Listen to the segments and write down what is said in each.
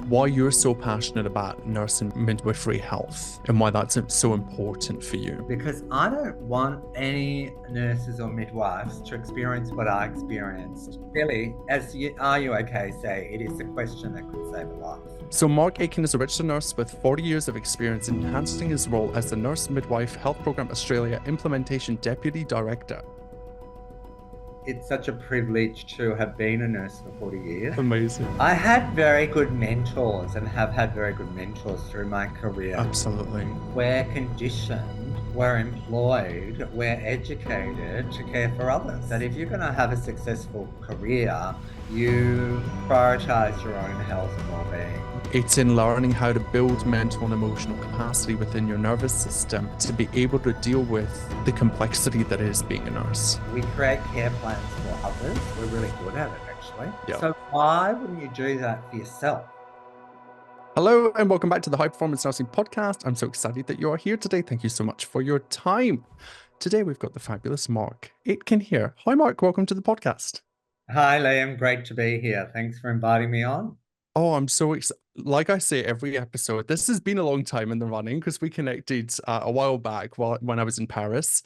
why you're so passionate about nurse and midwifery health and why that's so important for you. Because I don't want any nurses or midwives to experience what I experienced. Really, as Are You Okay say, it is a question that could save a life. So Mark Aitken is a registered nurse with 40 years of experience enhancing his role as the Nurse Midwife Health Program Australia Implementation Deputy Director. It's such a privilege to have been a nurse for 40 years. Amazing. I had very good mentors and have had very good mentors through my career. Absolutely. We're conditioned, we're employed, we're educated to care for others. That if you're going to have a successful career, you prioritize your own health and well-being. It's in learning how to build mental and emotional capacity within your nervous system to be able to deal with the complexity that is being a nurse. We create care plans for others. We're really good at it, actually. Yeah. So why wouldn't you do that for yourself? Hello and welcome back to the High Performance Nursing Podcast. I'm so excited that you are here today. Thank you so much for your time. Today we've got the fabulous Mark Aitken here. Hi Mark, welcome to the podcast. Hi Liam, great to be here. Thanks for inviting me on. Oh, I'm so excited. Like I say every episode, this has been a long time in the running because we connected a while back when I was in Paris.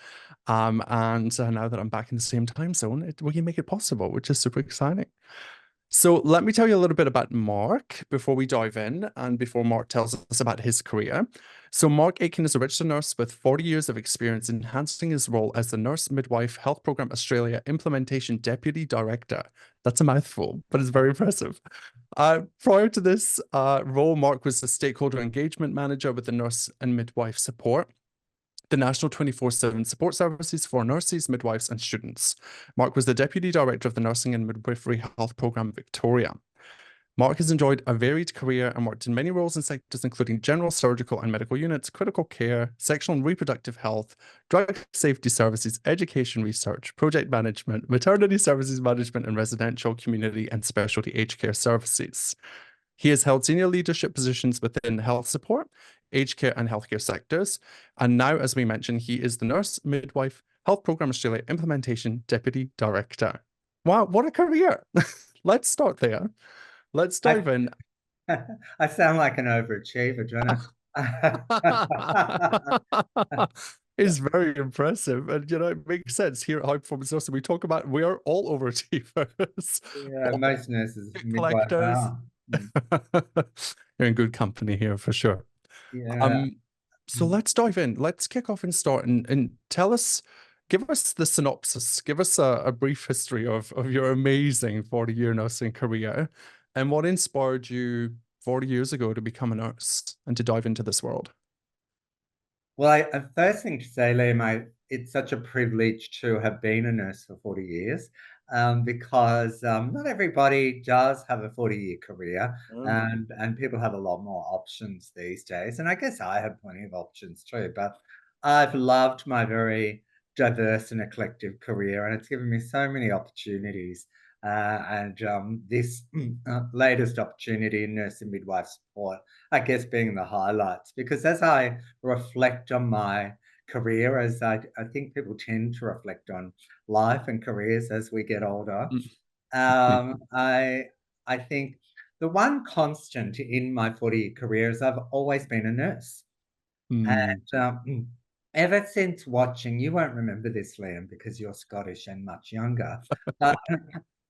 And now that I'm back in the same time zone, we can make it possible, which is super exciting. So let me tell you a little bit about Mark before we dive in and before Mark tells us about his career. So Mark Aitken is a registered nurse with 40 years of experience enhancing his role as the Nurse Midwife Health Program Australia Implementation Deputy Director. That's a mouthful, but it's very impressive. Prior to this role, Mark was a stakeholder engagement manager with the Nurse and Midwife Support, the National 24/7 Support Services for Nurses, Midwives and Students. Mark was the Deputy Director of the Nursing and Midwifery Health Program Victoria. Mark has enjoyed a varied career and worked in many roles and sectors, including general, surgical and medical units, critical care, sexual and reproductive health, drug safety services, education research, project management, maternity services management, and residential, community and specialty aged care services. He has held senior leadership positions within health support, aged care and healthcare sectors. And now, as we mentioned, he is the Nurse Midwife Health Program Australia Implementation Deputy Director. Wow, what a career. Let's start there. Let's dive in. I sound like an overachiever, don't I? It's very impressive. And, you know, it makes sense. Here at High Performance Nursing, we talk about we are all overachievers. Yeah, most nurses, midwives Collectors. are. You're in good company here for sure. Yeah. So let's dive in. Let's kick off and start and tell us, give us the synopsis, give us a brief history of your amazing 40-year nursing career and what inspired you 40 years ago to become a nurse and to dive into this world. Well, first thing to say, Liam, it's such a privilege to have been a nurse for 40 years because not everybody does have a 40-year career and people have a lot more options these days. And I guess I had plenty of options too, but I've loved my very diverse and eclectic career and it's given me so many opportunities. This latest opportunity in nurse and midwife support, I guess, being the highlights, because as I reflect on my career, as I think people tend to reflect on life and careers as we get older, I think the one constant in my 40-year career is I've always been a nurse. And ever since watching, you won't remember this, Liam, because you're Scottish and much younger, but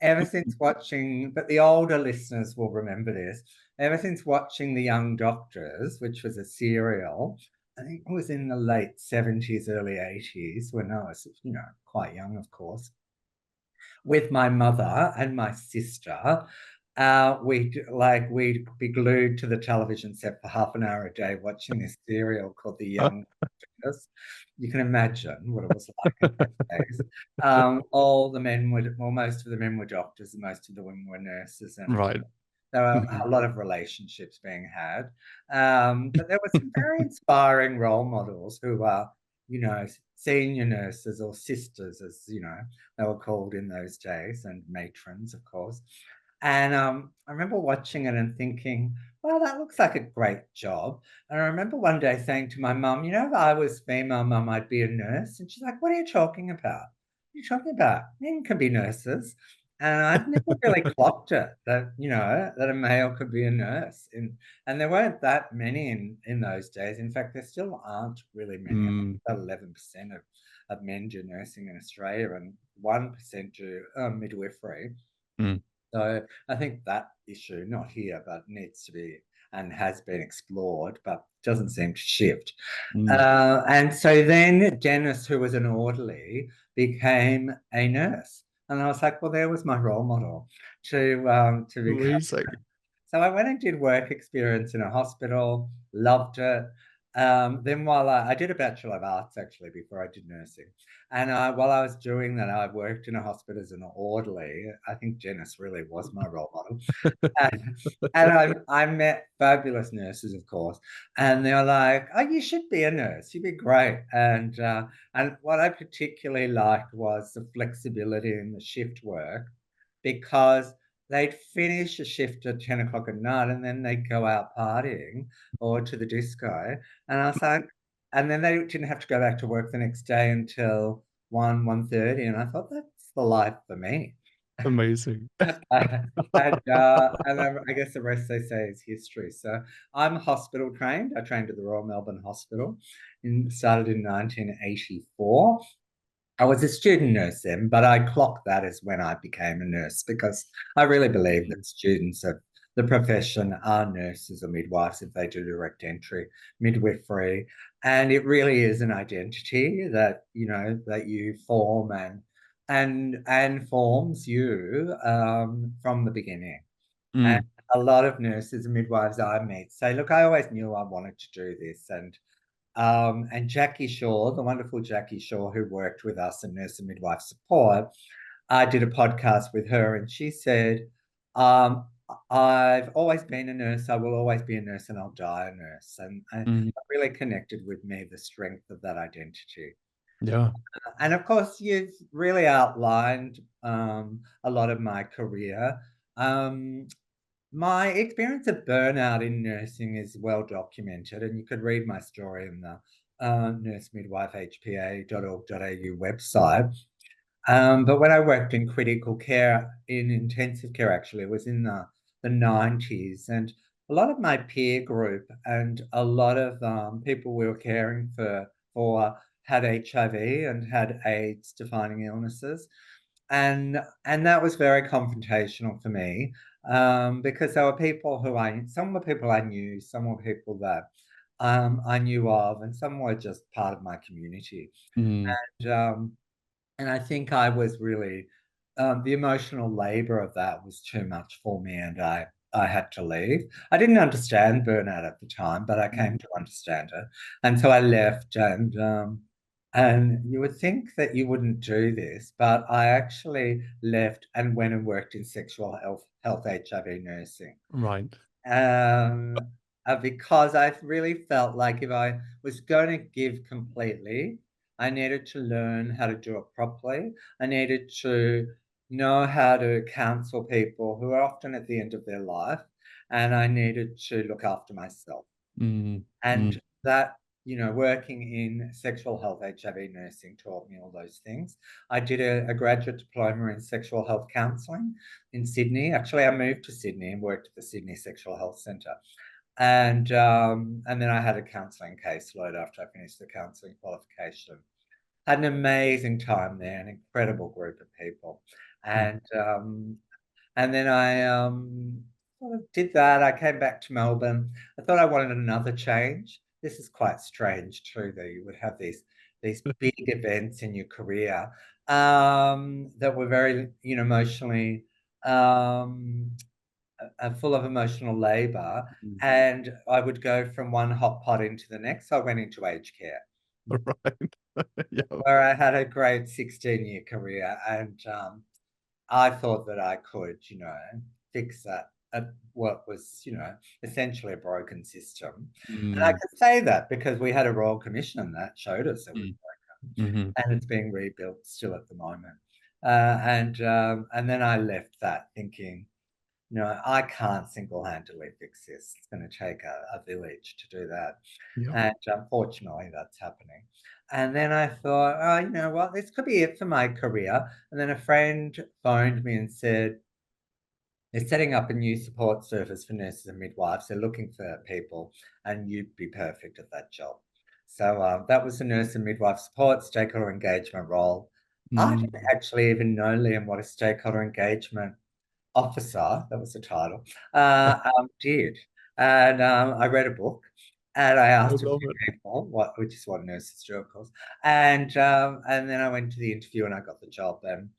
ever since watching, but the older listeners will remember this, ever since watching The Young Doctors, which was a serial, I think it was in the late 70s, early 80s, when I was, quite young, of course, with my mother and my sister. We'd be glued to the television set for half an hour a day watching this serial called The Young Doctors. You can imagine what it was like in those days. Most of the men were doctors and most of the women were nurses. And Right. there were a lot of relationships being had. But there were some very inspiring role models who are, senior nurses or sisters, as, they were called in those days, and matrons, of course. And I remember watching it and thinking, well, that looks like a great job. And I remember one day saying to my mum, if I was female, Mum, I'd be a nurse. And she's like, what are you talking about? What are you talking about? Men can be nurses. And I'd never really clocked it that, that a male could be a nurse. And there weren't that many in those days. In fact, there still aren't really many. I think Mm, about 11% of men do nursing in Australia and 1% do midwifery. mm, So I think that issue, not here, but needs to be and has been explored, but doesn't seem to shift. mm. And so then Dennis, who was an orderly, became a nurse. And I was like, well, there was my role model to become. Amazing. So I went and did work experience in a hospital, loved it. Then while I did a Bachelor of Arts actually before I did nursing. And while I was doing that, I worked in a hospital as an orderly. I think Janice really was my role model. And, I met fabulous nurses, of course. And they were like, oh, you should be a nurse. You'd be great. And what I particularly liked was the flexibility in the shift work because they'd finish a shift at 10 o'clock at night and then they'd go out partying or to the disco. And I was like, and then they didn't have to go back to work the next day until 1:30. And I thought, that's the life for me. Amazing. And I guess the rest they say is history. So I'm hospital trained. I trained at the Royal Melbourne Hospital started in 1984. I was a student nurse then, but I clocked that as when I became a nurse because I really believe that students of the profession are nurses or midwives if they do direct entry, midwifery. And it really is an identity that, that you form and forms you from the beginning. And Mm, a lot of nurses and midwives I meet say, look, I always knew I wanted to do this. And Jackie Shaw, the wonderful Jackie Shaw, who worked with us in nurse and midwife support, I did a podcast with her, and she said, I've always been a nurse, I will always be a nurse, and I'll die a nurse. And mm. it really connected with me, the strength of that identity. Yeah. And of course, you've really outlined a lot of my career. Um, my experience of burnout in nursing is well documented, and you could read my story in the nursemidwifehpa.org.au website. But when I worked in critical care, in intensive care, actually, it was in the 90s. And a lot of my peer group and a lot of people we were caring for had HIV and had AIDS defining illnesses. And that was very confrontational for me because there were people some were people I knew, some were people that I knew of, and some were just part of my community. Mm, And and I think I was really the emotional labor of that was too much for me, and I had to leave. I didn't understand burnout at the time, but I came to understand it, and so I left. And you would think that you wouldn't do this, but I actually left and went and worked in sexual health HIV nursing right. um, because I really felt like if I was going to give completely, I needed to learn how to do it properly. I needed to know how to counsel people who are often at the end of their life, and I needed to look after myself. Mm, mm, And that, working in sexual health HIV nursing taught me all those things. I did a graduate diploma in sexual health counselling in Sydney. Actually, I moved to Sydney and worked at the Sydney Sexual Health Centre. And then I had a counselling caseload after I finished the counselling qualification. Had an amazing time there, an incredible group of people. mm. And then I sort of did that. I came back to Melbourne. I thought I wanted another change. This is quite strange too, that you would have these big events in your career that were very, emotionally full of emotional labor. Mm. And I would go from one hot pot into the next. So I went into aged care, Right. Yeah. where I had a great 16-year career. And I thought that I could, fix that at what was, essentially a broken system. And I Mm, can say that because we had a Royal Commission that showed us it was mm, broken, mhm, and it's being rebuilt still at the moment. And then I left that thinking, I can't single-handedly fix this. It's going to take a village to do that. Yeah. And unfortunately, that's happening. And then I thought, oh, you know what, this could be it for my career. And then a friend phoned me and said, they're setting up a new support service for nurses and midwives. They're looking for people, and you'd be perfect at that job. So that was the nurse and midwife support stakeholder engagement role. I didn't Mm. actually even know, Liam, what a stakeholder engagement officer, that was the title, did. And I read a book, and I I asked a love few it. people, which is what nurses do, of course. And then I went to the interview and I got the job. And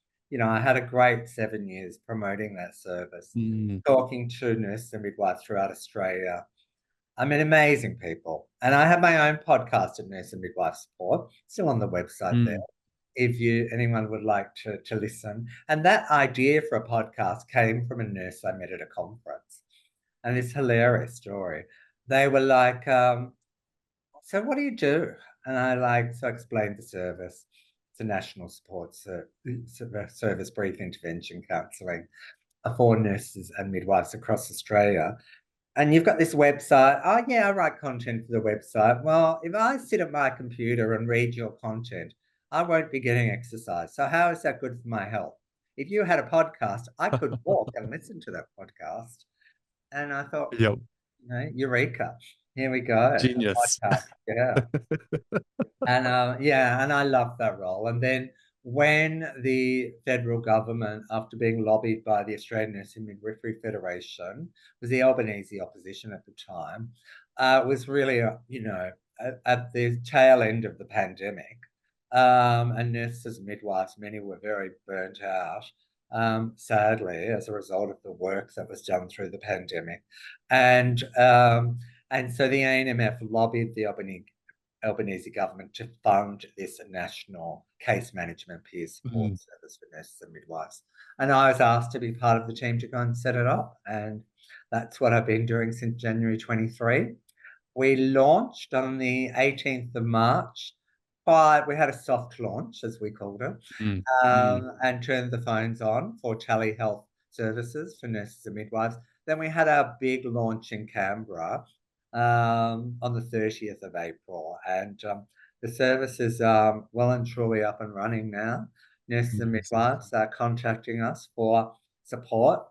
I had a great 7 years promoting that service, Mm. talking to nurses and midwives throughout Australia. I mean, amazing people. And I have my own podcast of Nurse and Midwife Support, still on the website there Mm. if anyone would like to listen. And that idea for a podcast came from a nurse I met at a conference. And this hilarious story. They were like, so what do you do? And I explained the service. It's a national support service brief intervention counselling for nurses and midwives across Australia. And you've got this website. Oh, yeah, I write content for the website. Well, if I sit at my computer and read your content, I won't be getting exercise. So, how is that good for my health? If you had a podcast, I could walk and listen to that podcast. And I thought, Yep. eureka. Here we go. Genius. A podcast. Yeah. And yeah, and I loved that role. And then when the federal government, after being lobbied by the Australian Nursing Midwifery Federation, was the Albanese opposition at the time, was really, at the tail end of the pandemic, and nurses and midwives, many were very burnt out, sadly, as a result of the work that was done through the pandemic. And so the ANMF lobbied the Albanese government to fund this national case management peer support Mm. service for nurses and midwives. And I was asked to be part of the team to go and set it up. And that's what I've been doing since January 23. We launched on the 18th of March, but we had a soft launch, as we called it, Mm. Mm. and turned the phones on for telehealth services for nurses and midwives. Then we had our big launch in Canberra on the 30th of April. And the service is well and truly up and running now. Nurses and Amazing. midwives are contacting us for support.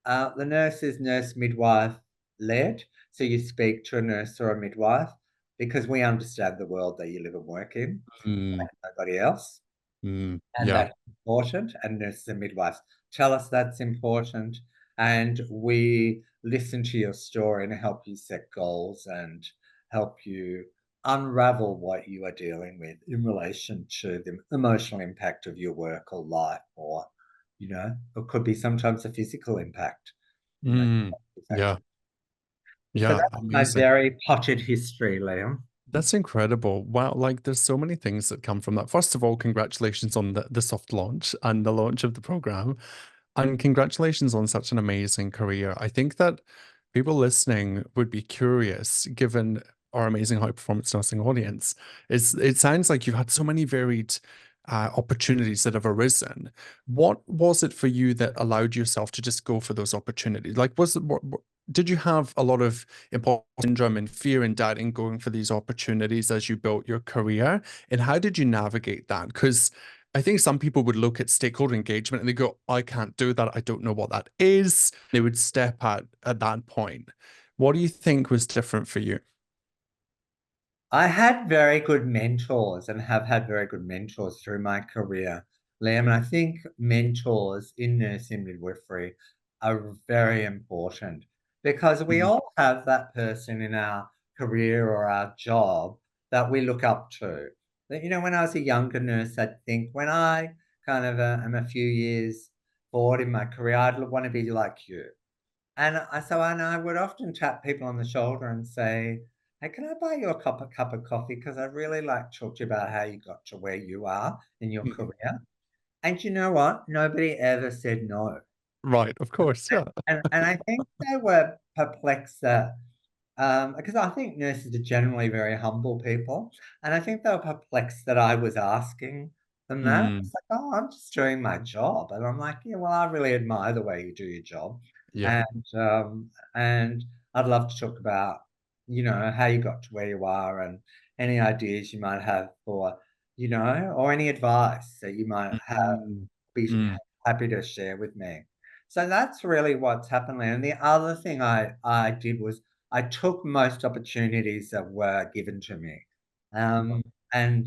The nurse is nurse midwife led. So you speak to a nurse or a midwife because we understand the world that you live and work in, Mm. like nobody else. Mm. And Yeah. that's important. And nurses and midwives tell us that's important. And we listen to your story and help you set goals and help you unravel what you are dealing with in relation to the emotional impact of your work or life, or, it could be sometimes a physical impact, you know. Mm. Yeah. So Yeah. that's my Amazing. very potted history, Liam. That's incredible. Wow, like there's so many things that come from that. First of all, congratulations on the soft launch and the launch of the program. And congratulations on such an amazing career. I think that people listening would be curious, given our amazing high performance nursing audience. It sounds like you've had so many varied opportunities that have arisen. What was it for you that allowed yourself to just go for those opportunities? Like, did you have a lot of imposter syndrome and fear and doubt in going for these opportunities as you built your career? And how did you navigate that? Because I think some people would look at stakeholder engagement and they go, I can't do that. I don't know what that is. They would step out at that point. What do you think was different for you? I had very good mentors and have had very good mentors through my career, Liam. And I think mentors in nursing midwifery are very important because we Mm. all have that person in our career or our job that we look up to. That, when I was a younger nurse, I think when I kind of am a few years forward in my career, I'd want to be like you. And I would often tap people on the shoulder and say, "Hey, can I buy you a cup of coffee? Because I really like to talk to you about how you got to where you are in your Mm. career." And you know what? Nobody ever said no. Right, of course, yeah. And I think they were perplexed that because I think nurses are generally very humble people, and I think they were perplexed that I was asking them that. Mm. It's like, "Oh, I'm just doing my job," and I'm like, "Yeah, well, I really admire the way you do your job." Yeah. And I'd love to talk about, how you got to where you are and any ideas you might have for, or any advice that you might have Mm, be mm, happy to share with me. So that's really what's happened. And the other thing I did was I took most opportunities that were given to me. yeah. Um, and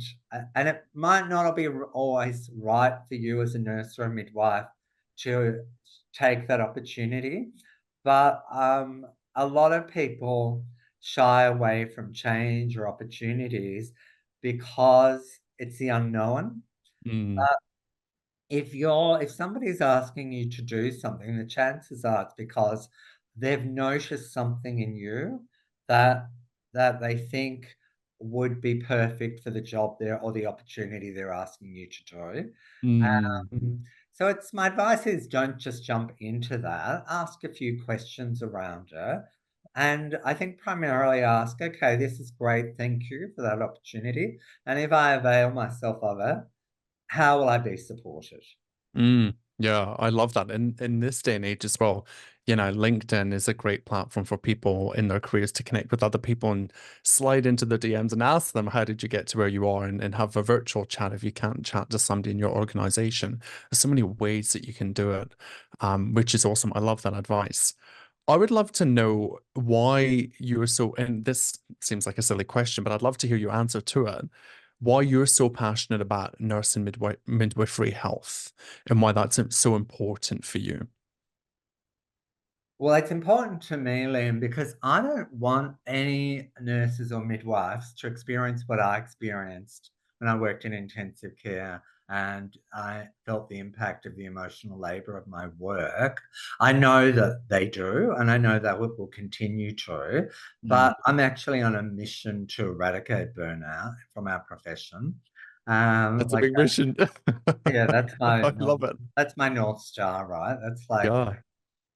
and it might not be always right for you as a nurse or a midwife to take that opportunity, but a lot of people shy away from change or opportunities because it's the unknown. Mm, If somebody's asking you to do something, the chances are it's because they've noticed something in you that they think would be perfect for the job there or the opportunity they're asking you to do. mm, So it's my advice is don't just jump into that. Ask a few questions around it. And I think primarily ask, okay, this is great. Thank you for that opportunity. And if I avail myself of it, how will I be supported? yeah, I love that. In this day and age as well, LinkedIn is a great platform for people in their careers to connect with other people and slide into the DMs and ask them, how did you get to where you are? And have a virtual chat if you can't chat to somebody in your organization. There's so many ways that you can do it, which is awesome. I love that advice. I would love to know why you are so, and this seems like a silly question, but I'd love to hear your answer to it. Why you're so passionate about nurse and midwifery health and why that's so important for you. Well, it's important to me, Liam, because I don't want any nurses or midwives to experience what I experienced when I worked in intensive care and I felt the impact of the emotional labor of my work. I know that they do, and I know that will continue to, Mm. but I'm actually on a mission to eradicate burnout from our profession. That's a Like, big mission. yeah, I love it. that's my North Star, right? That's like Yeah.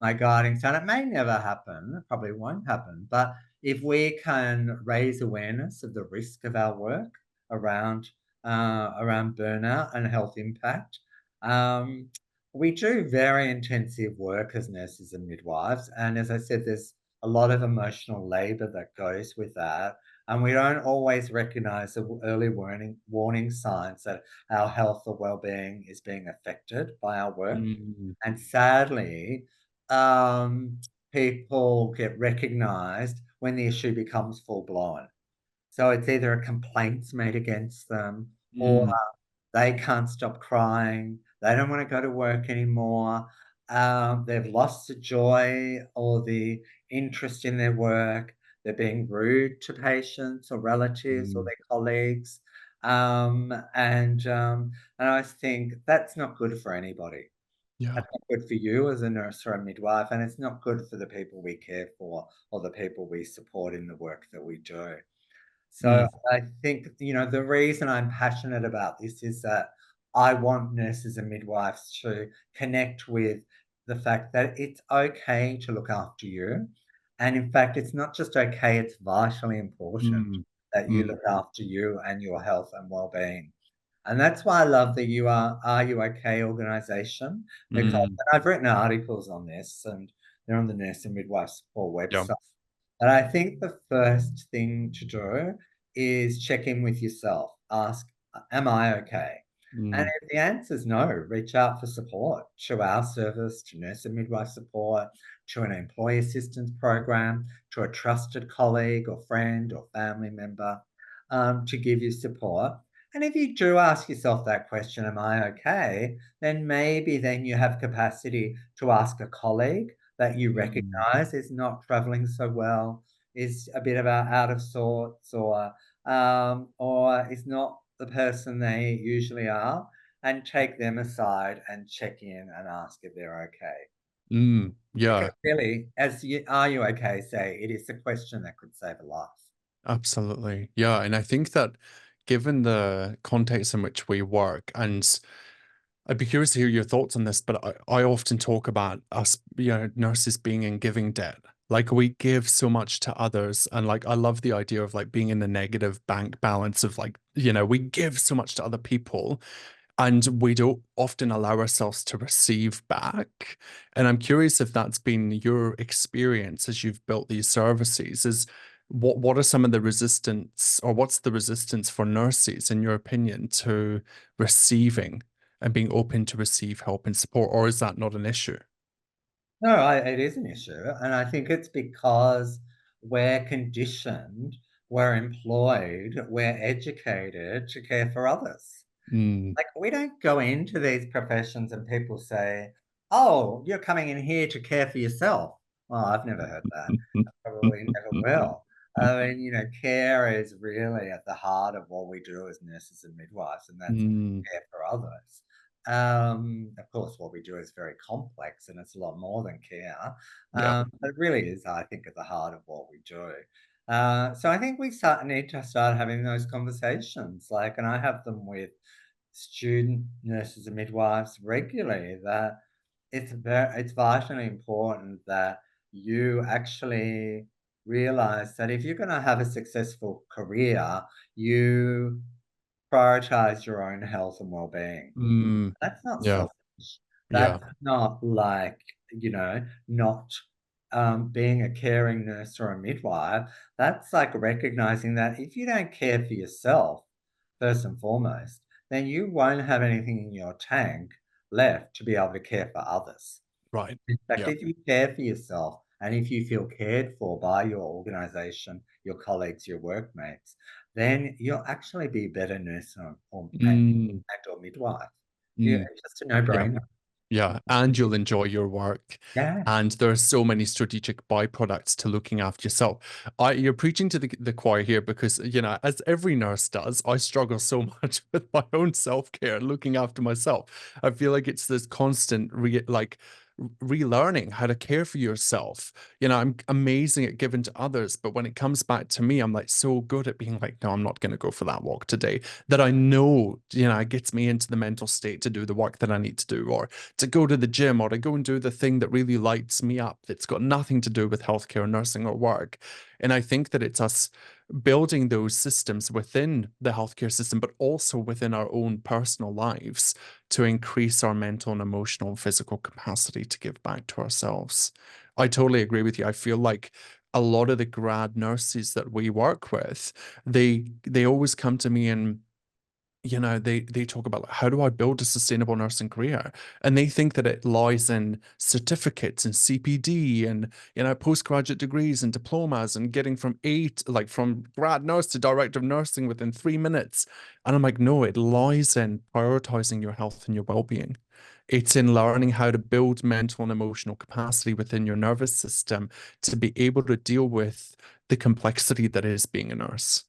my guiding sun. It may never happen, it probably won't happen, but if we can raise awareness of the risk of our work around around burnout and health impact, um, we do very intensive work as nurses and midwives, and as I said, there's a lot of emotional labour that goes with that, and we don't always recognise the early warning signs that our health or well-being is being affected by our work. Mm, And sadly, um, people get recognized when the issue becomes full blown. So it's either a complaint's made against them or mm, they can't stop crying. They don't want to go to work anymore. They've lost the joy or the interest in their work. They're being rude to patients or relatives or mm. their colleagues. And I think that's not good for anybody. Yeah. That's not good for you as a nurse or a midwife, and it's not good for the people we care for or the people we support in the work that we do. So Mm, I think, the reason I'm passionate about this is that I want nurses and midwives to connect with the fact that it's okay to look after you. And in fact, it's not just okay, it's vitally important mm, that you mm, look after you and your health and well-being. And that's why I love the Are You OK organization, because mm. and I've written articles on this and they're on the Nurse and Midwife Support Yeah. website. And I think the first thing to do is check in with yourself. Ask, am I okay? And Mm, if the answer is no, reach out for support to our service, to nurse and midwife support, to an employee assistance program, to a trusted colleague or friend or family member to give you support. And if you do ask yourself that question, am I okay? Then you have capacity to ask a colleague that you mm, recognize is not traveling so well, is a bit of out of sorts, or is not the person they usually are, and take them aside and check in and ask if they're okay. Because yeah. really, are you okay? Say it is a question that could save a life. Absolutely. Yeah. And I think that given the context in which we work, and I'd be curious to hear your thoughts on this, but I often talk about us, nurses being in giving debt. Like we give so much to others. And like, I love the idea of like being in the negative bank balance of like, we give so much to other people. and we don't often allow ourselves to receive back. And I'm curious if that's been your experience as you've built these services. Is what are some of the resistance, or what's the resistance for nurses, in your opinion, to receiving and being open to receive help and support, or is that not an issue? No, it is an issue, and I think it's because we're conditioned, we're employed, we're educated to care for others. Mm. Like, we don't go into these professions and people say, "Oh, you're coming in here to care for yourself." Well, I've never heard that. I probably never will. I mean, care is really at the heart of what we do as nurses and midwives, and that's Mm. care for others. Of course, what we do is very complex and it's a lot more than care. Yeah. But it really is, I think, at the heart of what we do. So I think we need to start having those conversations. Like, and I have them with student nurses and midwives regularly, that it's vitally important that you actually realize that if you're going to have a successful career, you prioritize your own health and well-being. Mm. That's not Yeah. selfish. Yeah. That's not like, not being a caring nurse or a midwife. That's like recognizing that if you don't care for yourself, first and foremost, then you won't have anything in your tank left to be able to care for others. Right. In fact, Yeah. if you care for yourself and if you feel cared for by your organization, your colleagues, your workmates, then you'll actually be a better nurse Mm. and or midwife. Mm. It's just a Yeah. no-brainer. Yeah, and you'll enjoy your work. Yeah. And there are so many strategic byproducts to looking after yourself. You're preaching to the choir here because, as every nurse does, I struggle so much with my own self-care, looking after myself. I feel like it's this constant relearning how to care for yourself. I'm amazing at giving to others, but when it comes back to me, I'm like so good at being like, no, I'm not going to go for that walk today. That I know, it gets me into the mental state to do the work that I need to do, or to go to the gym, or to go and do the thing that really lights me up, that's got nothing to do with healthcare, nursing, or work. And I think that it's us building those systems within the healthcare system, but also within our own personal lives, to increase our mental and emotional and physical capacity to give back to ourselves. I totally agree with you. I feel like a lot of the grad nurses that we work with, they always come to me and they talk about, like, how do I build a sustainable nursing career? And they think that it lies in certificates and CPD and, postgraduate degrees and diplomas and getting from grad nurse to director of nursing within 3 minutes. And I'm like, no, it lies in prioritizing your health and your well-being. It's in learning how to build mental and emotional capacity within your nervous system to be able to deal with the complexity that is being a nurse.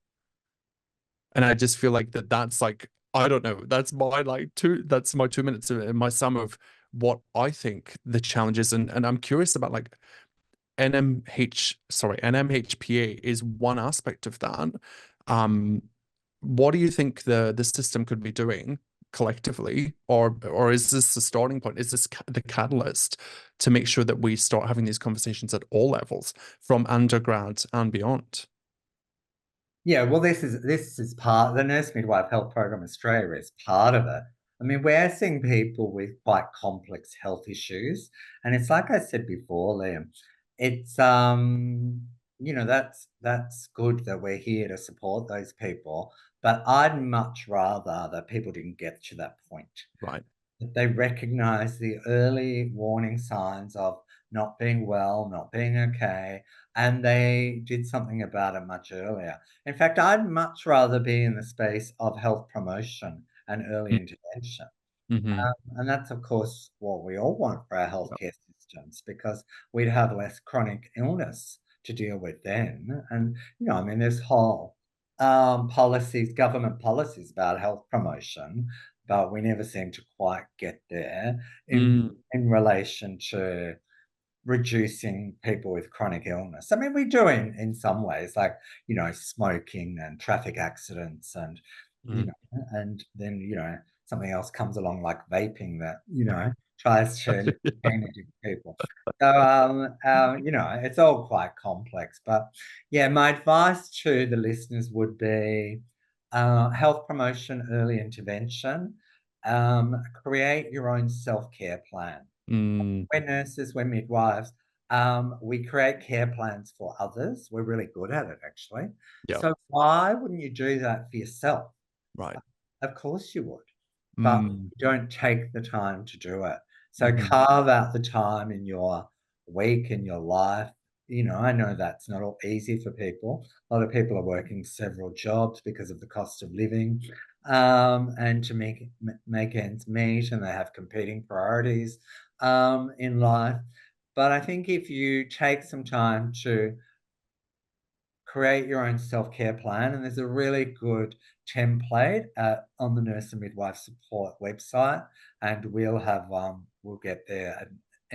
And I just feel like that's like, I don't know, that's my 2 minutes of my sum of what I think the challenge is. And I'm curious about, like, NMHPA is one aspect of that. Um, what do you think the system could be doing collectively, or is this the starting point? Is this the catalyst to make sure that we start having these conversations at all levels, from undergrad and beyond? Yeah, well, this is part the Nurse Midwife Health Program Australia is part of it. I mean, we're seeing people with quite complex health issues, and it's like I said before, Liam, it's that's good that we're here to support those people, but I'd much rather that people didn't get to that point. Right. That they recognize the early warning signs of not being well, not being okay, and they did something about it much earlier. In fact, I'd much rather be in the space of health promotion and early intervention. Mm-hmm. And that's, of course, what we all want for our healthcare systems, because we'd have less chronic illness to deal with then. And, I mean, there's whole policies, government policies about health promotion, but we never seem to quite get there in Mm. in relation to reducing people with chronic illness. I mean, we do in some ways, like, smoking and traffic accidents Mm. and then, something else comes along like vaping that, tries to nicotine people. So, it's all quite complex. But yeah, my advice to the listeners would be health promotion, early intervention. create your own self-care plan. Mm, We're nurses, we're midwives. We create care plans for others. We're really good at it, actually. yeah. So why wouldn't you do that for yourself? Right. Of course you would, but Mm, you don't take the time to do it. So hmm. carve out the time in your week, in your life. I know that's not all easy for people. A lot of people are working several jobs because of the cost of living, and to make ends meet, and they have competing priorities in life. But I think if you take some time to create your own self-care plan, and there's a really good template on the Nurse and Midwife Support website, and we'll get there at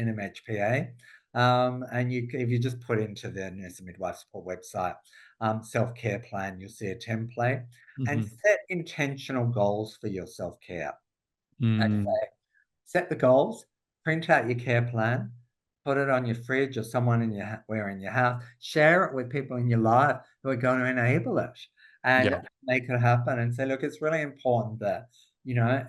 NMHPA. And if you just put into the Nurse and Midwife Support website, self-care plan, you'll see a template, and Hmm. set intentional goals for your self-care. Mm, Okay. Set the goals, print out your care plan, put it on your fridge or someone where in your house, share it with people in your life who are going to enable it and yeah. make it happen and say, look, it's really important that,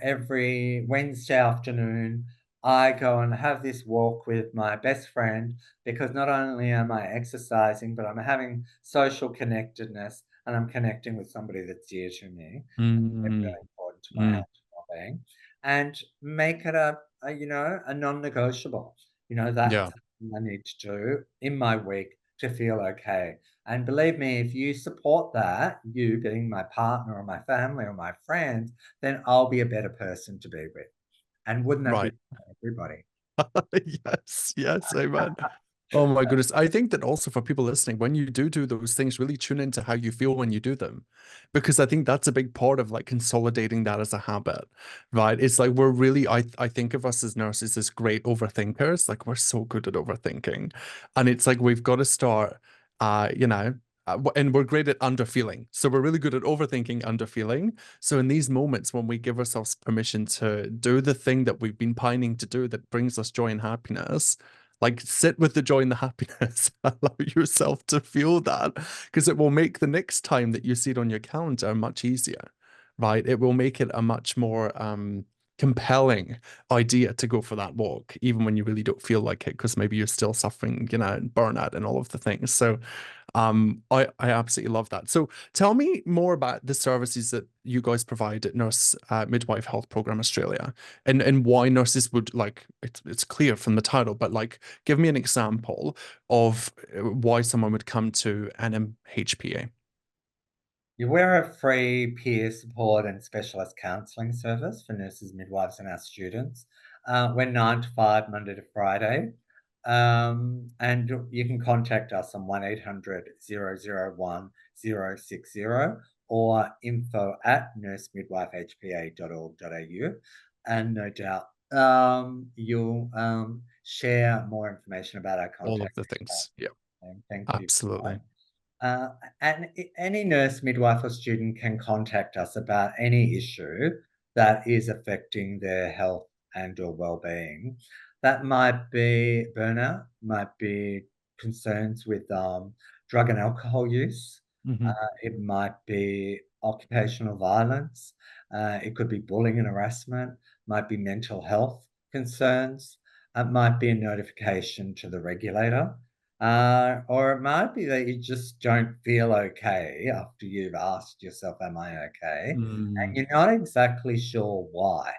every Wednesday afternoon, I go and have this walk with my best friend because not only am I exercising, but I'm having social connectedness and I'm connecting with somebody that's dear to me. It's Mm, really important to my mm, health and well-being, and make it a non-negotiable. That's yeah. something I need to do in my week to feel okay. And believe me, if you support that, you being my partner or my family or my friends, then I'll be a better person to be with. And wouldn't that be Right. for everybody? Yes, yes, amen. Oh my goodness. I think that also for people listening, when you do those things, really tune into how you feel when you do them. Because I think that's a big part of like consolidating that as a habit, right? It's like we're really, I think of us as nurses as great overthinkers. Like we're so good at overthinking. And it's like we've got to start, and we're great at underfeeling. So we're really good at overthinking, underfeeling. So in these moments when we give ourselves permission to do the thing that we've been pining to do that brings us joy and happiness, like sit with the joy and the happiness. Allow yourself to feel that because it will make the next time that you see it on your calendar much easier, right? It will make it a much more compelling idea to go for that walk, even when you really don't feel like it, because maybe you're still suffering, burnout and all of the things. So I absolutely love that. So tell me more about the services that you guys provide at Nurse Midwife Health Program Australia, and why nurses would like it's clear from the title, but like give me an example of why someone would come to NMHPA. We're a free peer support and specialist counselling service for nurses, midwives, and our students. We're 9 to 5, Monday to Friday. And you can contact us on 1-800-001-060 or info@nursemidwifehpa.org.au. And no doubt you'll share more information about our All of contact the details. things. Yeah, And thank you. absolutely. Uh, and any nurse, midwife, or student can contact us about any issue that is affecting their health and/or well-being. That might be burnout, might be concerns with drug and alcohol use. Hmm. It might be occupational violence. It could be bullying and harassment. Might be mental health concerns. It might be a notification to the regulator. Or it might be that you just don't feel okay after you've asked yourself, am I okay? And Mm, you're not exactly sure why.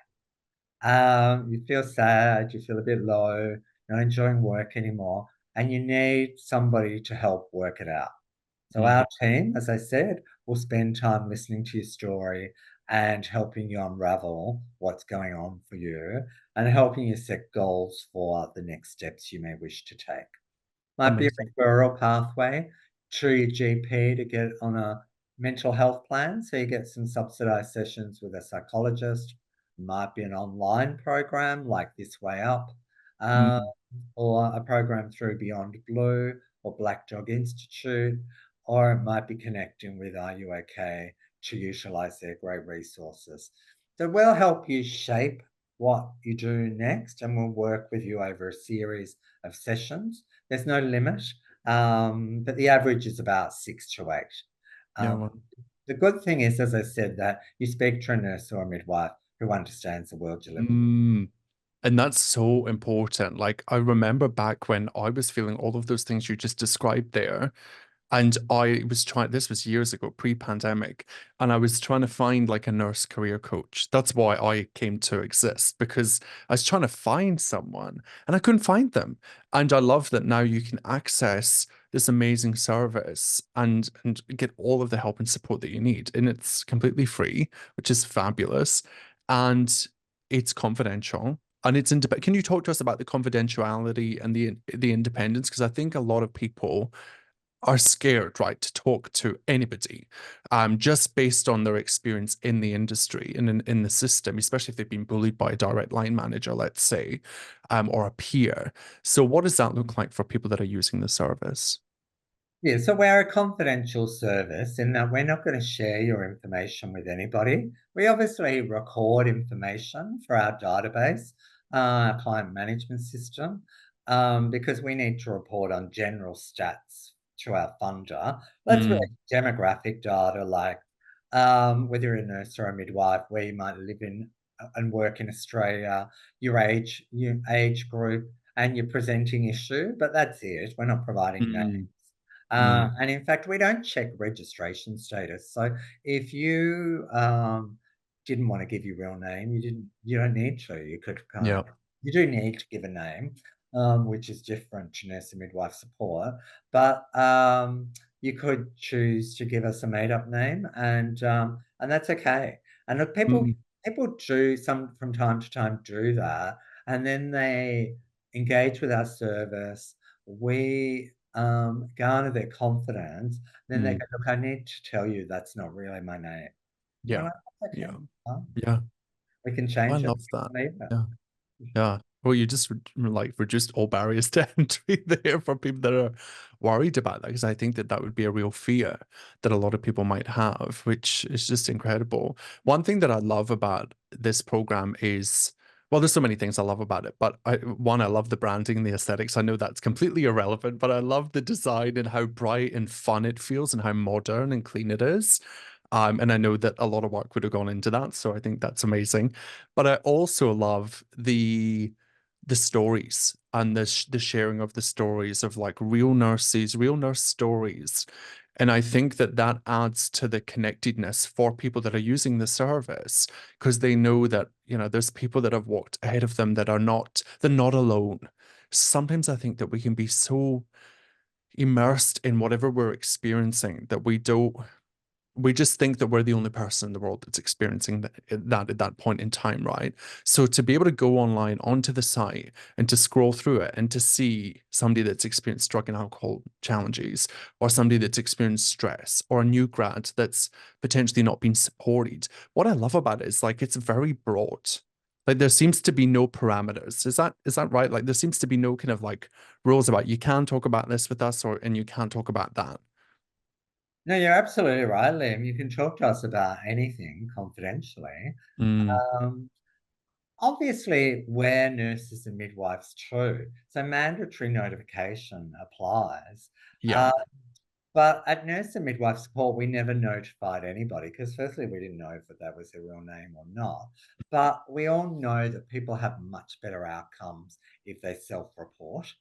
You feel sad, you feel a bit low, not enjoying work anymore, and you need somebody to help work it out. So mhm. our team, as I said, will spend time listening to your story and helping you unravel what's going on for you and helping you set goals for the next steps you may wish to take. Might be a Amazing. referral pathway to your GP to get on a mental health plan, so you get some subsidized sessions with a psychologist. Might be an online program like This Way Up, uh, Mm, or a program through Beyond Blue or Black Dog Institute, or it might be connecting with Are You OK to utilize their great resources. So we'll help you shape what you do next, and we'll work with you over a series of sessions. There's no limit, but the average is about 6 to 8. yeah, Um, well, the good thing is, as I said, that you speak to a nurse or a midwife who understands the world you live in. Mm. And that's so important. Like, I remember back when I was feeling all of those things you just described there. And I was trying, this was years ago, pre-pandemic, and I was trying to find like a nurse career coach. That's why I came to exist, because I was trying to find someone and I couldn't find them. And I love that now you can access this amazing service and get all of the help and support that you need. And it's completely free, which is fabulous. And it's confidential. And it's independent. Can you talk to us about the confidentiality and the independence? Because I think a lot of people are scared, right, to talk to anybody, just based on their experience in the industry and in the system, especially if they've been bullied by a direct line manager, let's say, or a peer. So what does that look like for people that are using the service? Yeah, so we're a confidential service in that we're not going to share your information with anybody. We obviously record information for our database, our client management system, because we need to report on general stats to our funder. That's really Mm, demographic data, like whether you're a nurse or a midwife, where you might live in and work in Australia, your age group, and your presenting issue. But that's it. We're not providing names. mm, mm, And in fact, we don't check registration status. So if you didn't want to give your real name, you don't need to. You could yeah. you do need to give a name, which is different to nurse and midwife support. But you could choose to give us a made-up name, and that's okay. And look, Mm, people do some from time to time do that, and then they engage with our service. We garner their confidence, then they mm, go, "Look, I need to tell you that's not really my name." We're yeah. like, "That's okay. Yeah. Fine. Yeah. We can I change it. love that. We can leave it." Yeah. Yeah. Well, you just like reduced all barriers to entry there for people that are worried about that, because I think that that would be a real fear that a lot of people might have, which is just incredible. One thing that I love about this program is, well, there's so many things I love about it, but I love the branding and the aesthetics. I know that's completely irrelevant, but I love the design and how bright and fun it feels and how modern and clean it is. And I know that a lot of work would have gone into that, so I think that's amazing. But I also love the stories and the sharing of the stories of like real nurses, real nurse stories. And I think that that adds to the connectedness for people that are using the service, because they know that, there's people that have walked ahead of them that they're not alone. Sometimes I think that we can be so immersed in whatever we're experiencing that we just think that we're the only person in the world that's experiencing that at that point in time, right? So to be able to go online onto the site and to scroll through it and to see somebody that's experienced drug and alcohol challenges, or somebody that's experienced stress, or a new grad that's potentially not been supported, what I love about it is like it's very broad. Like there seems to be no parameters. Is that right? Like there seems to be no kind of like rules about you can talk about this with us, or and you can't talk about that. No, you're absolutely right, Liam. You can talk to us about anything confidentially. Mm, Um, Obviously, we're nurses and midwives too, so mandatory notification applies. yeah. Uh, But at Nurse and Midwife Support, we never notified anybody because, firstly, we didn't know if that was their real name or not. But we all know that people have much better outcomes if they self report.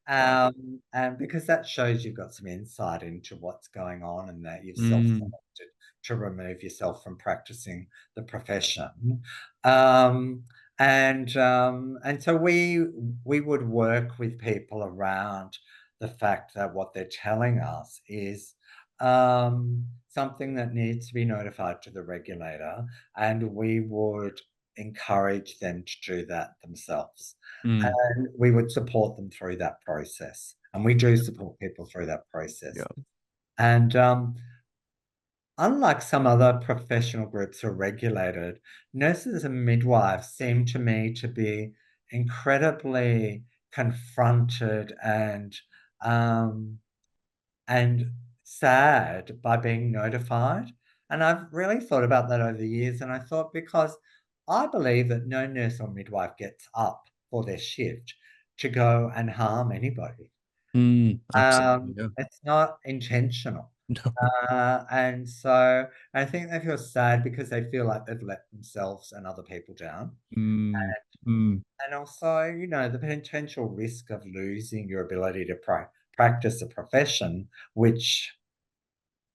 Yeah. And because that shows you've got some insight into what's going on and that you've self Mm, selected to remove yourself from practicing the profession. Um, and so we would work with people around the fact that what they're telling us is something that needs to be notified to the regulator, and we would encourage them to do that themselves. mm, And we would support them through that process. And we do support people through that process. yeah. And unlike some other professional groups who are regulated, nurses and midwives seem to me to be incredibly confronted um, and sad by being notified. And I've really thought about that over the years. And I thought, because I believe that no nurse or midwife gets up for their shift to go and harm anybody. Absolutely. Yeah. It's not intentional. No. And so I think they feel sad because they feel like they've let themselves and other people down. Mm, mm, And also, the potential risk of losing your ability to practice a profession, which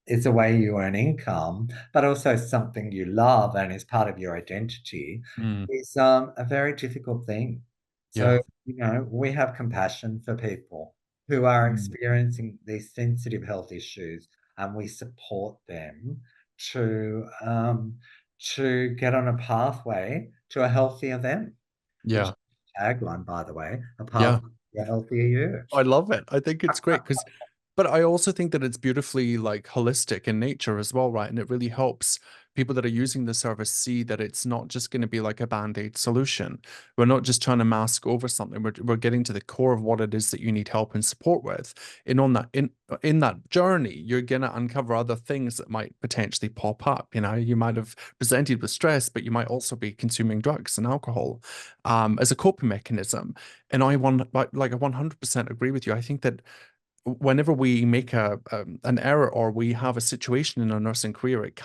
is a way you earn income, but also something you love and is part of your identity, mm, is a very difficult thing. yeah. So, we have compassion for people who are Mm, experiencing these sensitive health issues, and we support them to get on a pathway to a healthier them, which is yeah. the tagline, by the way, a Yeah. pathway to a healthier you. I love it. I think it's great because, but I also think that it's beautifully like holistic in nature as well, right? And it really helps people that are using the service see that it's not just going to be like a band-aid solution. We're not just trying to mask over something. We're getting to the core of what it is that you need help and support with. And on that in that journey, you're gonna uncover other things that might potentially pop up. You know, you might have presented with stress, but you might also be consuming drugs and alcohol as a coping mechanism. And I 100% agree with you. I think that whenever we make an error or we have a situation in our nursing career, it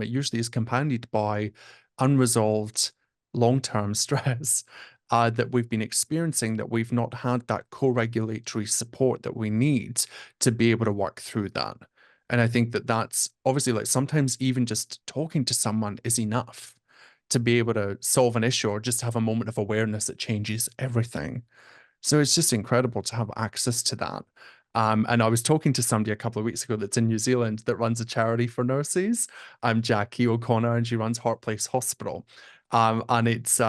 usually is compounded by unresolved long-term stress that we've been experiencing, that we've not had that co-regulatory support that we need to be able to work through that. And I think that that's obviously like sometimes even just talking to someone is enough to be able to solve an issue or just have a moment of awareness that changes everything. So it's just incredible to have access to that. And I was talking to somebody a couple of weeks ago that's in New Zealand that runs a charity for nurses. I'm Jackie O'Connor, and she runs Heart Place Hospital. And it's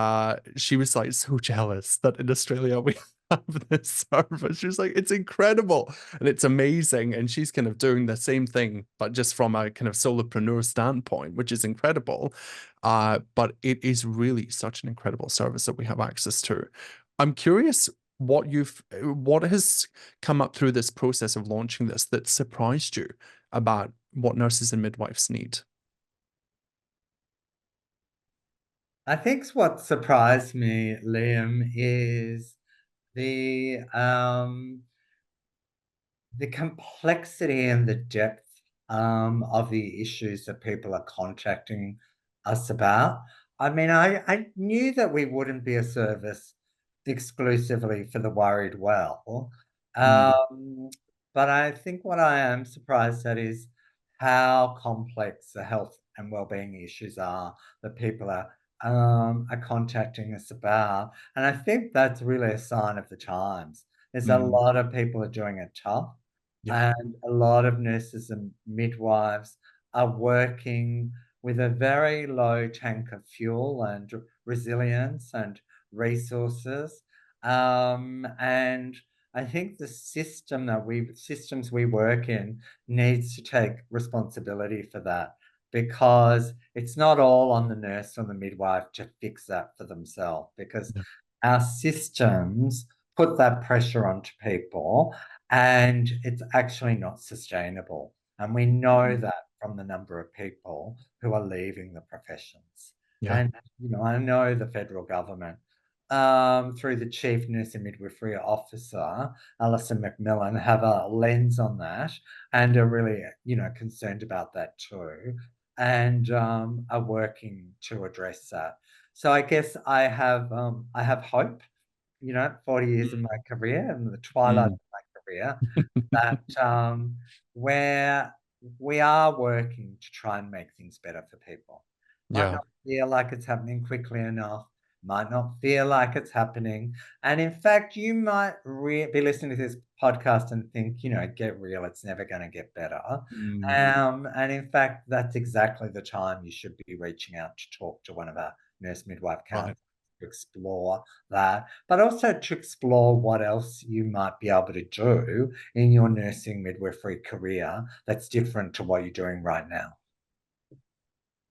she was like so jealous that in Australia we have this service. She was like, it's incredible and it's amazing. And she's kind of doing the same thing, but just from a kind of solopreneur standpoint, which is incredible. But it is really such an incredible service that we have access to. I'm curious what has come up through this process of launching this that surprised you about what nurses and midwives need. I think what surprised me, Liam, is the the complexity and the depth of the issues that people are contacting us about. I mean, I knew that we wouldn't be a service exclusively for the worried well. Mm, Um, but I think what I am surprised at is how complex the health and well-being issues are that people are contacting us about. And I think that's really a sign of the times. There's a mm, lot of people are doing it tough, yeah. and a lot of nurses and midwives are working with a very low tank of fuel and resilience and resources. And I think the systems we work in needs to take responsibility for that, because it's not all on the nurse or the midwife to fix that for themselves, because Yeah. our systems put that pressure onto people, and it's actually not sustainable. And we know Mm, that from the number of people who are leaving the professions. yeah. And, I know the federal government, through the Chief Nurse and Midwifery Officer, Alison McMillan, have a lens on that and are really, concerned about that too, and are working to address that. So I guess I have hope, 40 years in my career and the twilight Mm, of my career, that where we are working to try and make things better for people. Might yeah. not feel like it's happening quickly enough, might not feel like it's happening. And in fact, you might be listening to this podcast and think, get real, it's never going to get better. Mm, And in fact, that's exactly the time you should be reaching out to talk to one of our nurse midwife right. counselors to explore that, but also to explore what else you might be able to do in your nursing midwifery career that's different to what you're doing right now.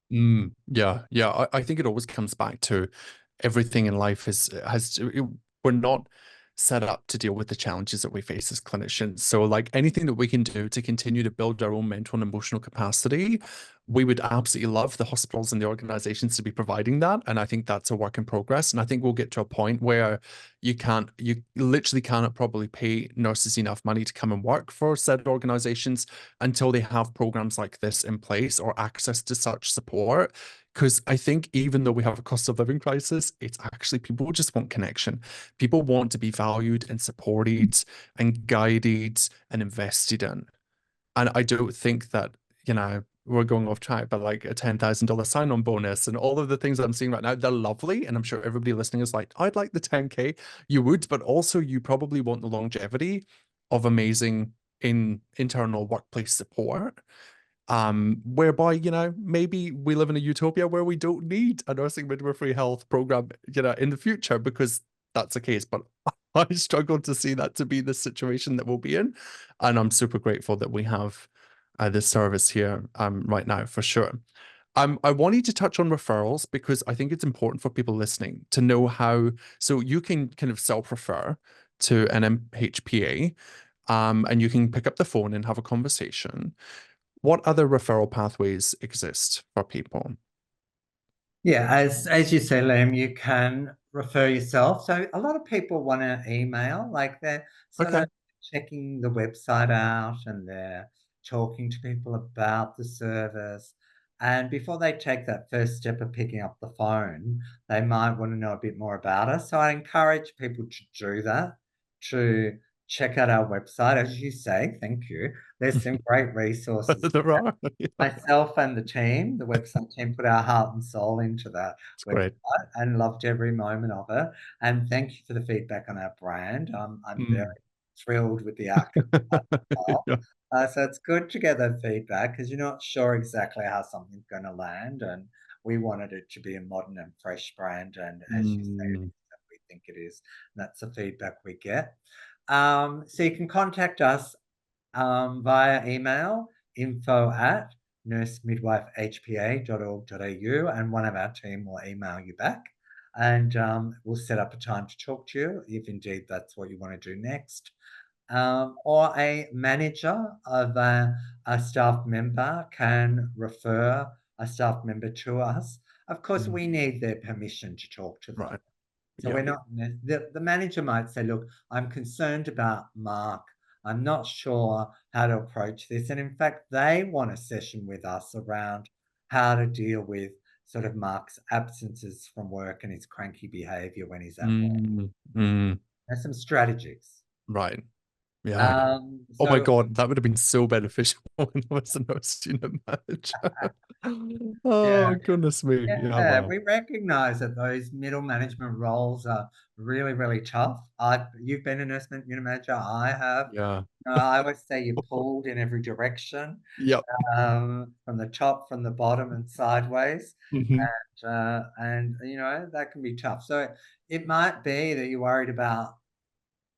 Yeah. Yeah. I think it always comes back to everything in life we're not set up to deal with the challenges that we face as clinicians. So like anything that we can do to continue to build our own mental and emotional capacity, we would absolutely love the hospitals and the organizations to be providing that. And I think that's a work in progress. And I think we'll get to a point where you literally cannot probably pay nurses enough money to come and work for said organizations until they have programs like this in place or access to such support. Because I think even though we have a cost of living crisis, it's actually people just want connection. People want to be valued and supported and guided and invested in. And I don't think that, we're going off track, but like a $10,000 sign-on bonus and all of the things that I'm seeing right now, they're lovely. And I'm sure everybody listening is like, I'd like the 10K. You would, but also you probably want the longevity of amazing internal workplace support, whereby maybe we live in a utopia where we don't need a nursing midwifery health program in the future, because that's the case. But I struggle to see that to be the situation that we'll be in, and I'm super grateful that we have this service here right now, for sure. I wanted to touch on referrals because I think it's important for people listening to know how. So you can kind of self-refer to an NHMPA, and you can pick up the phone and have a conversation. What other referral pathways exist for people? Yeah, as you say, Liam, you can refer yourself. So a lot of people want to email, like they're sort Okay. of checking the website out and they're talking to people about the service. And before they take that first step of picking up the phone, they might want to know a bit more about us. So I encourage people to do that, to check out our website. As you say, thank you. There's some great resources. There are. Yeah, Myself and the team, the website team, put our heart and soul into that it's website great. and loved every moment of it. And thank you for the feedback on our brand. I'm very Mm. thrilled with the outcome as well. Yeah. So it's good to get that feedback because you're not sure exactly how something's going to land. And we wanted it to be a modern and fresh brand. And as you say, Mm. we think it is. And that's the feedback we get. So you can contact us via email, info@nursemidwifehpa.org.au, and one of our team will email you back, and we'll set up a time to talk to you if indeed that's what you want to do next. Or a manager of a staff member can refer a staff member to us. Of course, Mm. we need their permission to talk to them. Right. So Yeah. we're not, the manager might say, look, I'm concerned about Mark. I'm not sure how to approach this. And in fact, they want a session with us around how to deal with sort of Mark's absences from work and his cranky behavior when he's at work. Mm. Mm. There's some strategies. Right. Yeah. Oh my So God, that would have been so beneficial when I was a nurse student manager. yeah, Oh, goodness me. Yeah, yeah, wow. we recognize that those middle management roles are really, really tough. You've been a nurse unit manager, I have. Yeah. I would say you're pulled in every direction, Yep. from the top, from the bottom, and sideways, Hmm. and that can be tough. So it might be that you're worried about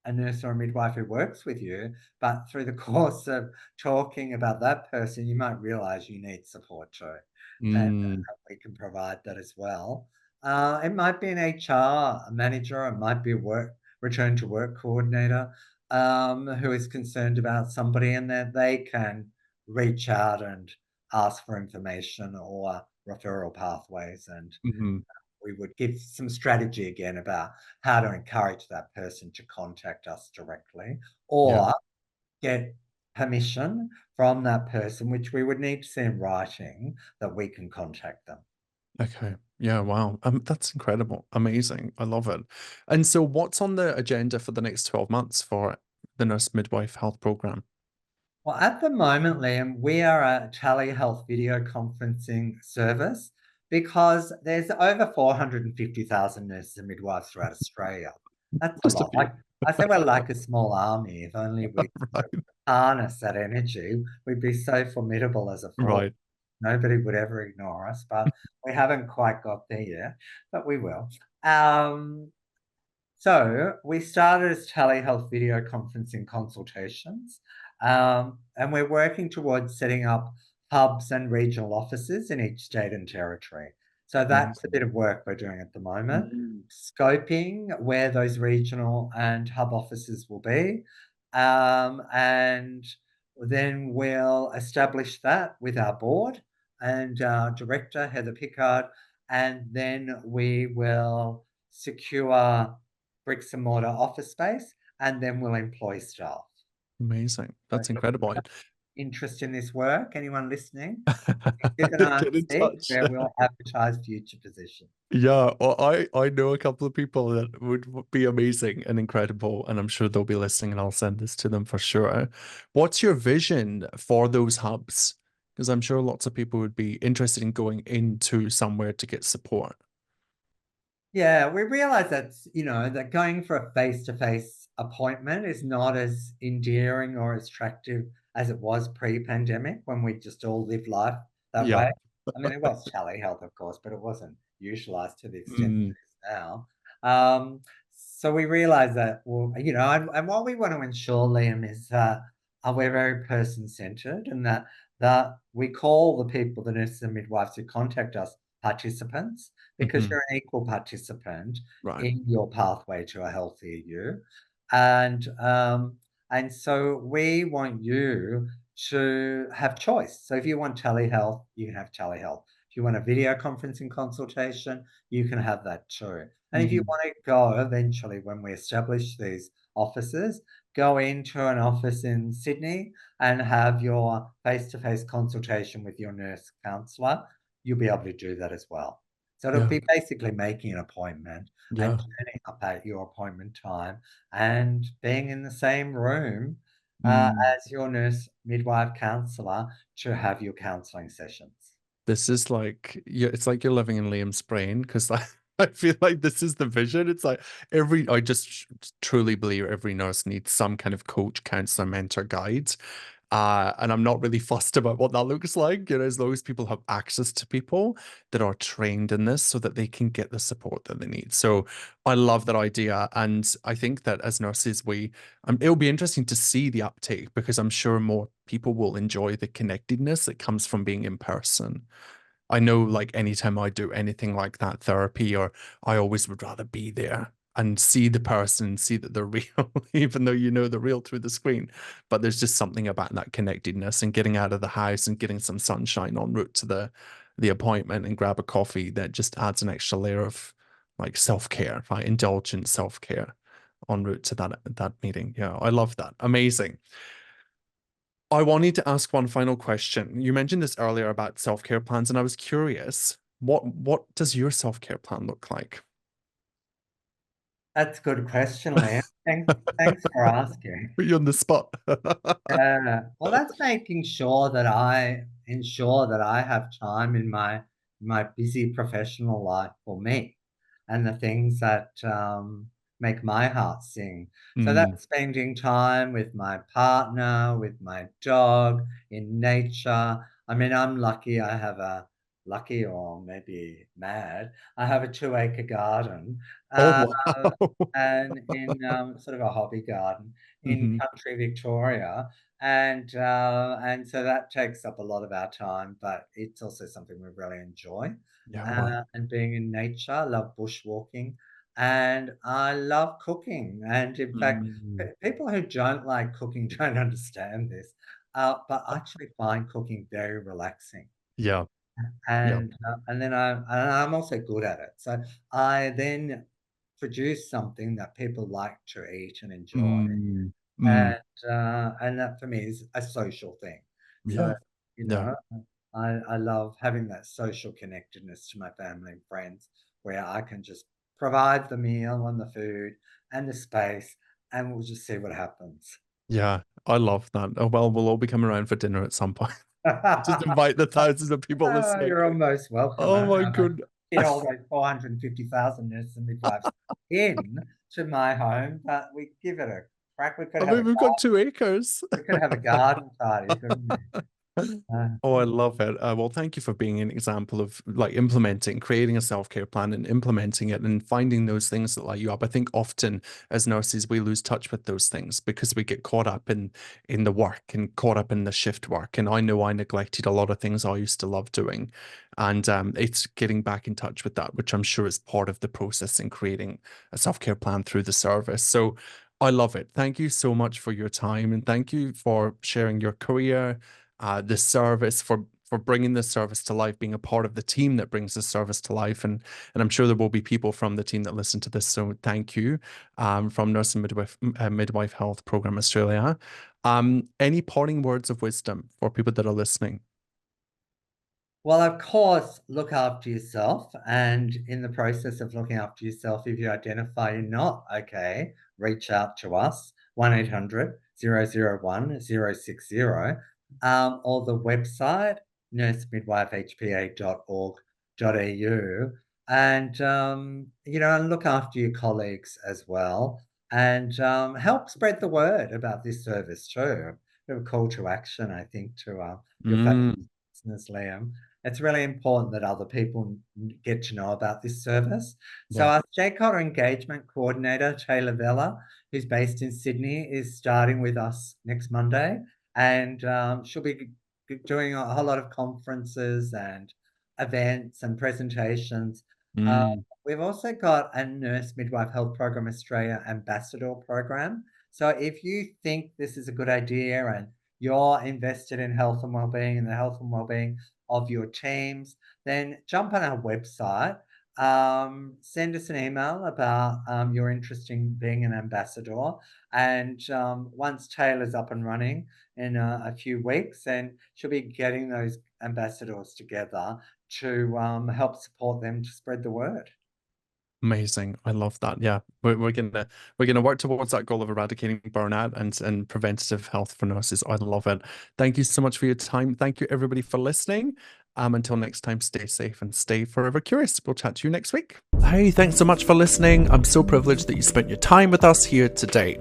a nurse or a midwife who works with you, but through the course of talking about that person, you might realize you need support too, and Mm. we can provide that as well. It might be an HR manager, it might be a return to work coordinator, who is concerned about somebody, and that they can reach out and ask for information or referral pathways, and Hmm. we would give some strategy again about how to encourage that person to contact us directly Yeah. or get permission from that person, which we would need to see in writing that we can contact them. Okay. Yeah, wow. That's incredible. Amazing. I love it. And so what's on the agenda for the next 12 months for the Nurse Midwife Health Program? Well, at the moment, Liam, we are a telehealth video conferencing service because there's over 450,000 nurses and midwives throughout Australia. That's a Just a lot. few. I say we're like a small army. If only we Right. harness that energy, we'd be so formidable as a force. Right. Nobody would ever ignore us, but we haven't quite got there yet, but we will. So we started as telehealth video conferencing consultations, and we're working towards setting up hubs and regional offices in each state and territory. So that's a Amazing. bit of work we're doing at the moment. Mm. Scoping where those regional and hub offices will be. And then we'll establish that with our board and our director, Heather Pickard. And then we will secure bricks and mortar office space, and then we'll employ staff. Amazing. So That's if incredible. you have interest in this work, anyone listening, keep an eye on Get in Seek, touch. where we'll advertise future positions. Yeah, well, I know a couple of people that would be amazing and incredible, and I'm sure they'll be listening, and I'll send this to them for sure. What's your vision for those hubs? Because I'm sure lots of people would be interested in going into somewhere to get support. Yeah, we realize that going for a face-to-face appointment is not as endearing or as attractive as it was pre-pandemic when we just all lived life that Yeah. way. I mean, there was telehealth, of course, but it wasn't utilized to the extent Mm, it is now. Um, so we realize that, well, and what we want to ensure, Liam, is that we're very person-centered, and that we call the people, the nurses and midwives who contact us, participants, because hmm. you're an equal participant Right. in your pathway to a healthier you. And so we want you to have choice. So if you want telehealth, you can have telehealth. If you want a video conferencing consultation, you can have that too. And if you Hmm. want to go eventually, when we establish these offices, go into an office in Sydney and have your face-to-face consultation with your nurse counsellor, you'll be able to do that as well. So it'll Yeah. be basically making an appointment and Yeah. turning up at your appointment time and being in the same room Mm. as your nurse, midwife, counsellor to have your counselling sessions. This is like it's like you're living in Liam's brain because I feel like this is the vision. It's like I just truly believe every nurse needs some kind of coach, counselor, mentor, guide. And I'm not really fussed about what that looks like, as long as people have access to people that are trained in this so that they can get the support that they need. So I love that idea. And I think that as nurses, it'll be interesting to see the uptake because I'm sure more people will enjoy the connectedness that comes from being in person. I know like anytime I do anything like that therapy, or I always would rather be there and see the person, see that they're real, even though they're real through the screen. But there's just something about that connectedness and getting out of the house and getting some sunshine en route to the appointment and grab a coffee that just adds an extra layer of like self-care, right? Indulgent self-care en route to that meeting. Yeah, I love that. Amazing. I wanted to ask one final question. You mentioned this earlier about self-care plans, and I was curious, what does your self-care plan look like? That's a good question, Liam. Thanks for asking. Put you on the spot. Well, that's making sure that I ensure that I have time in my busy professional life for me and the things that make my heart sing. So Mm. that's spending time with my partner, with my dog, in nature. I mean, I'm lucky. I have a lucky, or maybe mad. I have a 2-acre garden. Oh, Uh, wow. and in sort of a hobby garden in Hmm. country Victoria, and so that takes up a lot of our time, but it's also something we really enjoy. Yeah. And being in nature, I love bushwalking, and I love cooking. And in fact, Mm. people who don't like cooking don't understand this, but I actually find cooking very relaxing. Yeah. Yeah. And then I'm also good at it. So I then produce something that people like to eat and enjoy, Mm. Mm. and that for me is a social thing. So, Yeah. you Yeah. know, I love having that social connectedness to my family and friends where I can just provide the meal and the food and the space, and we'll just see what happens. Yeah. I love that. Oh, well, we'll all be coming around for dinner at some point. Just invite the thousands of people Oh, listening. you're almost welcome. I Oh don't my know if I can goodness. fit all those 450,000 nurses and midwives in to my home, but we give it a crack. I mean, we've got 2 acres. We could have a garden party, couldn't we? Oh, I love it. Well, thank you for being an example of like implementing, creating a self-care plan and implementing it and finding those things that light you up. I think often as nurses, we lose touch with those things because we get caught up in the work and caught up in the shift work. And I know I neglected a lot of things I used to love doing. And it's getting back in touch with that, which I'm sure is part of the process in creating a self-care plan through the service. So I love it. Thank you so much for your time and thank you for sharing your career, the service, for bringing this service to life, being a part of the team that brings this service to life. And I'm sure there will be people from the team that listen to this. So thank you, from Nurse and Midwife Health Program Australia. Any parting words of wisdom for people that are listening? Well, of course, look after yourself. And in the process of looking after yourself, if you identify you're not okay, reach out to us, 1-800-001-060, or the website, nursemidwifehpa.org.au. And, and look after your colleagues as well. And help spread the word about this service too. A call to action, I think, to your fellow Mm, listeners, Liam. It's really important that other people get to know about this service. So yeah. our stakeholder engagement coordinator, Taylor Vella, who's based in Sydney, is starting with us next Monday. And she'll be doing a whole lot of conferences and events and presentations. Uh, Mm, we've also got a Nurse Midwife Health Program Australia ambassador program. So if you think this is a good idea and you're invested in health and wellbeing and the health and wellbeing of your teams, then jump on our website, send us an email about your interest in being an ambassador. And once Taylor's up and running in a few weeks, then she'll be getting those ambassadors together to help support them to spread the word. amazing. I love that. Yeah, we're gonna work towards that goal of eradicating burnout and preventative health for nurses. I love it. Thank you so much for your time. Thank you everybody for listening. Until next time, stay safe and stay forever curious. We'll chat to you next week. Hey, thanks so much for listening. I'm so privileged that you spent your time with us here today.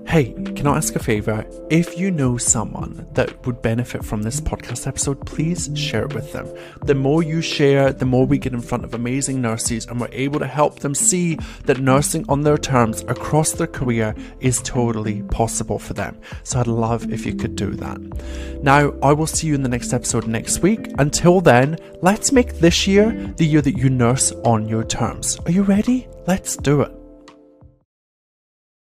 Hey, can I ask a favor? If you know someone that would benefit from this podcast episode, please share it with them. The more you share, the more we get in front of amazing nurses and we're able to help them see that nursing on their terms across their career is totally possible for them. So I'd love if you could do that. Now, I will see you in the next episode next week. Until then, let's make this year the year that you nurse on your terms. Are you ready? Let's do it.